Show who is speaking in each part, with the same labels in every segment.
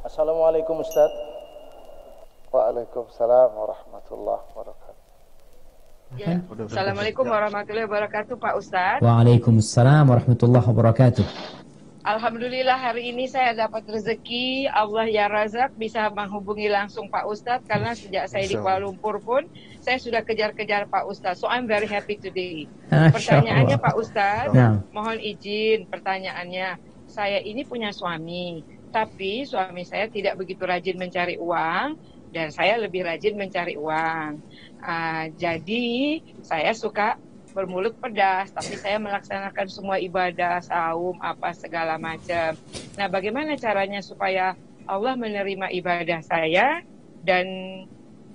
Speaker 1: Assalamualaikum Ustaz.
Speaker 2: Waalaikumsalam warahmatullahi wabarakatuh.
Speaker 3: Ya. Assalamualaikum warahmatullahi wabarakatuh, Pak Ustadz.
Speaker 4: Waalaikumsalam warahmatullahi wabarakatuh.
Speaker 3: Alhamdulillah hari ini saya dapat rezeki, Allah ya Razak, bisa menghubungi langsung Pak Ustadz. Karena sejak saya di Kuala Lumpur pun saya sudah kejar-kejar Pak Ustadz. So I'm very happy today. Pertanyaannya Pak Ustadz, mohon izin pertanyaannya. Saya ini punya suami, tapi suami saya tidak begitu rajin mencari uang dan saya lebih rajin mencari uang. Jadi saya suka bermulut pedas, tapi saya melaksanakan semua ibadah, saum, apa segala macam. Nah, bagaimana caranya supaya Allah menerima ibadah saya dan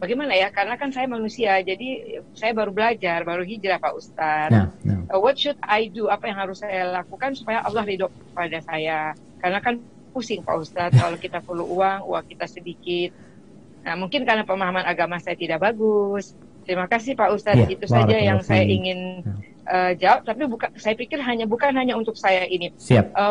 Speaker 3: bagaimana ya? Karena kan saya manusia, jadi saya baru belajar, baru hijrah Pak Ustadz. What should I do? Apa yang harus saya lakukan supaya Allah ridho pada saya? Karena kan pusing Pak Ustadz, kalau kita perlu uang kita sedikit. Nah, mungkin karena pemahaman agama saya tidak bagus. Terima kasih Pak Ustadz, itu saja yang saya ingin jawab. Tapi saya pikir bukan hanya untuk saya ini.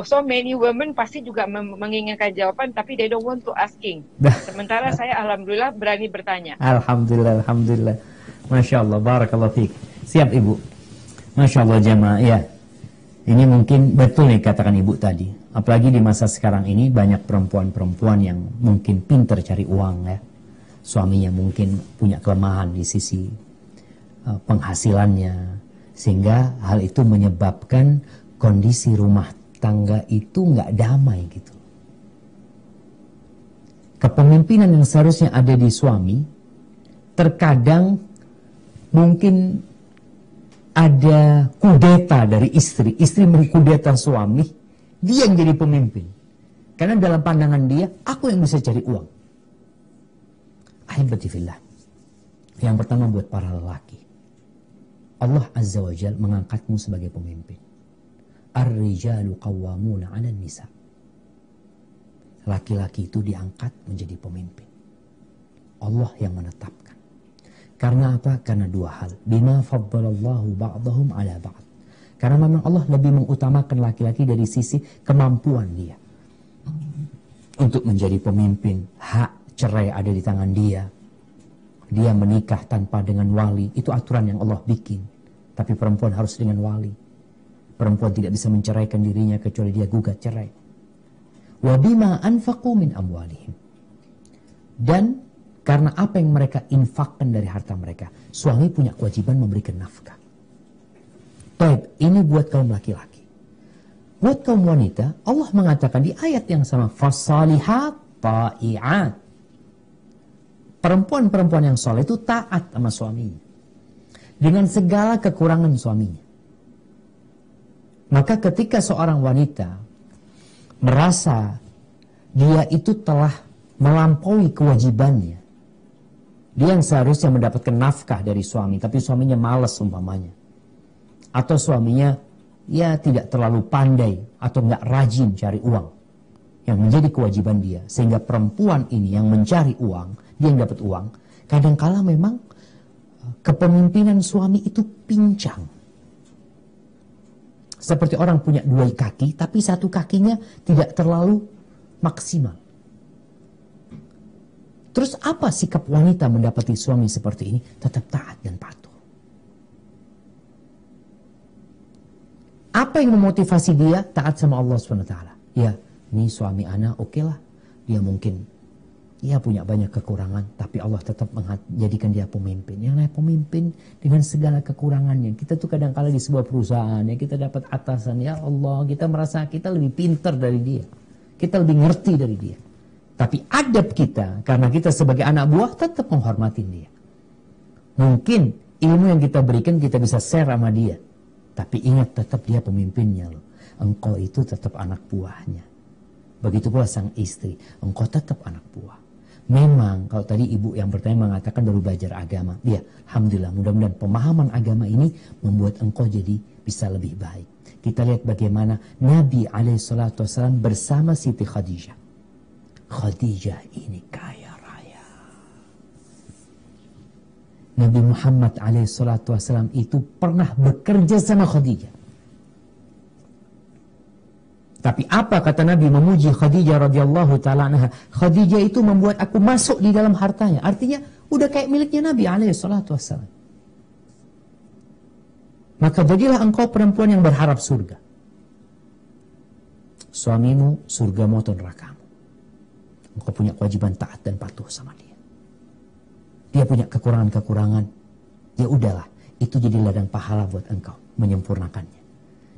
Speaker 3: So many women pasti juga menginginkan jawaban, tapi they don't want to asking. Sementara saya alhamdulillah berani bertanya.
Speaker 4: Alhamdulillah, alhamdulillah. Masya Allah, barakallah fiik. Siap Ibu. Masya Allah jemaah, ya. Ini mungkin betul nih katakan Ibu tadi. Apalagi di masa sekarang ini banyak perempuan-perempuan yang mungkin pintar cari uang ya. Suaminya mungkin punya kelemahan di sisi penghasilannya, sehingga hal itu menyebabkan kondisi rumah tangga itu nggak damai gitu. Kepemimpinan yang seharusnya ada di suami, terkadang mungkin ada kudeta dari istri mengkudeta suami, dia yang jadi pemimpin. Karena dalam pandangan dia, aku yang bisa cari uang. Ahibati fillah. Yang pertama buat para lelaki. Allah Azza wa Jalla mengangkatmu sebagai pemimpin. Ar-rijalu qawwamuna 'alan nisa. Laki-laki itu diangkat menjadi pemimpin. Allah yang menetapkan. Karena apa? Karena dua hal. Bima faddalallahu ba'dahum 'ala ba'd. Karena memang Allah lebih mengutamakan laki-laki dari sisi kemampuan dia untuk menjadi pemimpin. Hak cerai ada di tangan dia. Dia menikah tanpa dengan wali. Itu aturan yang Allah bikin. Tapi perempuan harus dengan wali. Perempuan tidak bisa menceraikan dirinya kecuali dia gugat cerai. Wa bima anfaqu min amwalihim. Dan karena apa yang mereka infakkan dari harta mereka. Suami punya kewajiban memberikan nafkah. Baik, ini buat kaum laki-laki. Buat kaum wanita, Allah mengatakan di ayat yang sama. Fasalihat ta'i'at. Perempuan-perempuan yang soleh itu taat sama suaminya. Dengan segala kekurangan suaminya. Maka ketika seorang wanita merasa dia itu telah melampaui kewajibannya. Dia yang seharusnya mendapatkan nafkah dari suami, tapi suaminya malas umpamanya. Atau suaminya ya tidak terlalu pandai atau nggak rajin cari uang. Yang menjadi kewajiban dia. Sehingga perempuan ini yang mencari uang, dia yang dapat uang, kadangkala memang kepemimpinan suami itu pincang. Seperti orang punya dua kaki, tapi satu kakinya tidak terlalu maksimal. Terus apa sikap wanita mendapati suami seperti ini? Tetap taat dan patuh. Apa yang memotivasi dia taat sama Allah SWT? Ya, ini suami anak oke lah. Dia mungkin dia punya banyak kekurangan, tapi Allah tetap menjadikan dia pemimpin. Yang namanya pemimpin dengan segala kekurangannya. Kita tuh kadang-kala di sebuah perusahaan, ya kita dapat atasan, ya Allah, kita merasa kita lebih pintar dari dia. Kita lebih ngerti dari dia. Tapi adab kita, karena kita sebagai anak buah, tetap menghormatin dia. Mungkin ilmu yang kita berikan, kita bisa share sama dia. Tapi ingat, tetap dia pemimpinnya loh. Engkau itu tetap anak buahnya. Begitu pula sang istri, engkau tetap anak buah. Memang kalau tadi ibu yang pertama mengatakan baru belajar agama, ya alhamdulillah, mudah-mudahan pemahaman agama ini membuat engkau jadi bisa lebih baik. Kita lihat bagaimana Nabi SAW bersama Siti Khadijah. Khadijah ini kaya raya. Nabi Muhammad SAW itu pernah bekerja sama Khadijah. Tapi apa kata Nabi memuji Khadijah radhiyallahu taala anha? Khadijah itu membuat aku masuk di dalam hartanya. Artinya udah kayak miliknya Nabi alaihi salatu wassalam. Maka jadilah engkau perempuan yang berharap surga. Suamimu surgamu atau nerakamu. Engkau punya kewajiban taat dan patuh sama dia. Dia punya kekurangan-kekurangan. Ya udahlah, itu jadi ladang pahala buat engkau menyempurnakannya.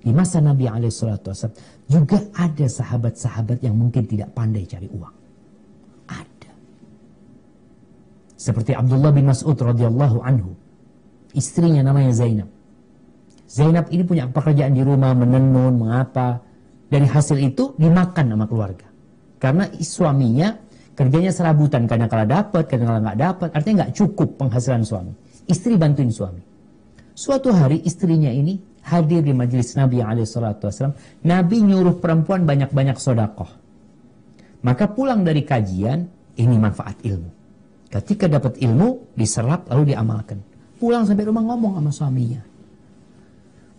Speaker 4: Di masa Nabi SAW juga ada sahabat-sahabat yang mungkin tidak pandai cari uang. Ada. Seperti Abdullah bin Mas'ud radhiyallahu anhu. Istrinya namanya Zainab. Zainab ini punya pekerjaan di rumah, menenun, mengapa. Dari hasil itu dimakan sama keluarga. Karena suaminya kerjanya serabutan. Kadang-kala dapat, kadang-kala nggak dapat. Artinya nggak cukup penghasilan suami. Istri bantuin suami. Suatu hari istrinya ini hadir di majelis Nabi SAW. Nabi nyuruh perempuan banyak-banyak sodakoh. Maka pulang dari kajian, ini manfaat ilmu. Ketika dapat ilmu, diserap lalu diamalkan. Pulang sampai rumah ngomong sama suaminya.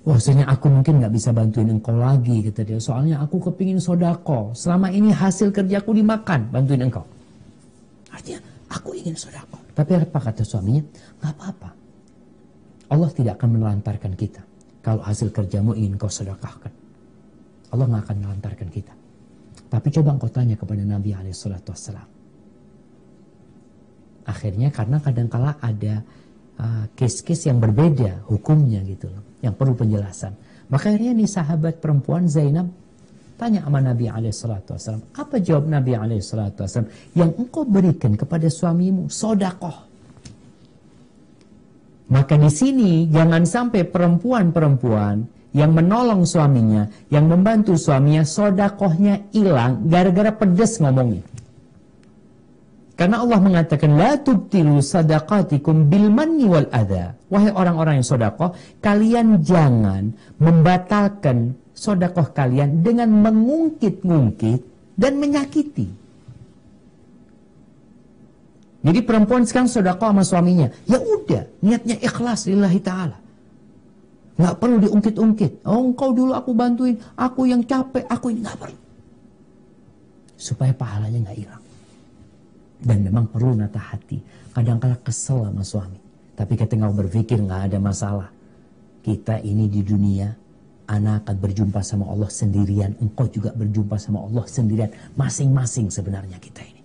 Speaker 4: Wahsanya aku mungkin gak bisa bantuin engkau lagi, kata dia. Soalnya aku kepingin sodakoh. Selama ini hasil kerjaku dimakan, bantuin engkau. Artinya, aku ingin sodakoh. Tapi apa kata suaminya? Gak apa-apa. Allah tidak akan menelantarkan kita. Kalau hasil kerjamu ingin kau sedekahkan, Allah nggak akan melantarkan kita. Tapi coba engkau tanya kepada Nabi SAW. Akhirnya karena kadangkala ada case-case yang berbeda hukumnya gitu loh, yang perlu penjelasan. Maka akhirnya nih sahabat perempuan Zainab tanya sama Nabi SAW. Apa jawab Nabi SAW? Yang engkau berikan kepada suamimu sodakoh. Maka di sini jangan sampai perempuan-perempuan yang menolong suaminya, yang membantu suaminya, sodakohnya hilang gara-gara pedes ngomongnya. Karena Allah mengatakan, La tubtilu sadaqatikum bil manni wal adha. Wahai orang-orang yang sodakoh, kalian jangan membatalkan sodakoh kalian dengan mengungkit-ungkit dan menyakiti. Jadi perempuan sekarang sedekah sama suaminya. Ya udah, niatnya ikhlas lillahi ta'ala. Nggak perlu diungkit-ungkit. Oh, engkau dulu aku bantuin, aku yang capek, aku ini. Nggak perlu. Supaya pahalanya nggak hilang. Dan memang perlu nata hati. Kadang-kala kesel sama suami. Tapi ketika berpikir nggak ada masalah. Kita ini di dunia, anak akan berjumpa sama Allah sendirian. Engkau juga berjumpa sama Allah sendirian. Masing-masing sebenarnya kita ini.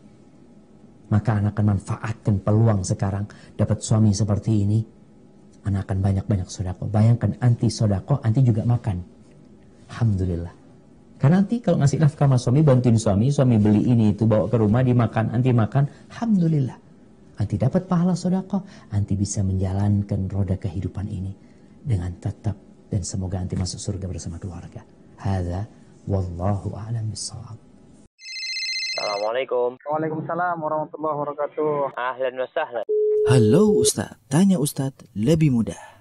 Speaker 4: Maka anak akan manfaatkan peluang sekarang dapat suami seperti ini. Anak akan banyak-banyak sedekah. Bayangkan anti sedekah, anti juga makan. Alhamdulillah. Karena nanti kalau ngasih nafkah sama suami, bantuin suami beli ini itu bawa ke rumah dimakan, anti makan. Alhamdulillah. Anti dapat pahala sedekah, anti bisa menjalankan roda kehidupan ini dengan tetap dan semoga anti masuk surga bersama keluarga. Hadza wallahu a'lam bissawab.
Speaker 2: Assalamualaikum.
Speaker 1: Waalaikumsalam warahmatullahi wabarakatuh.
Speaker 2: Ahlan wa sahlan.
Speaker 5: Halo Ustadz, tanya Ustadz lebih mudah.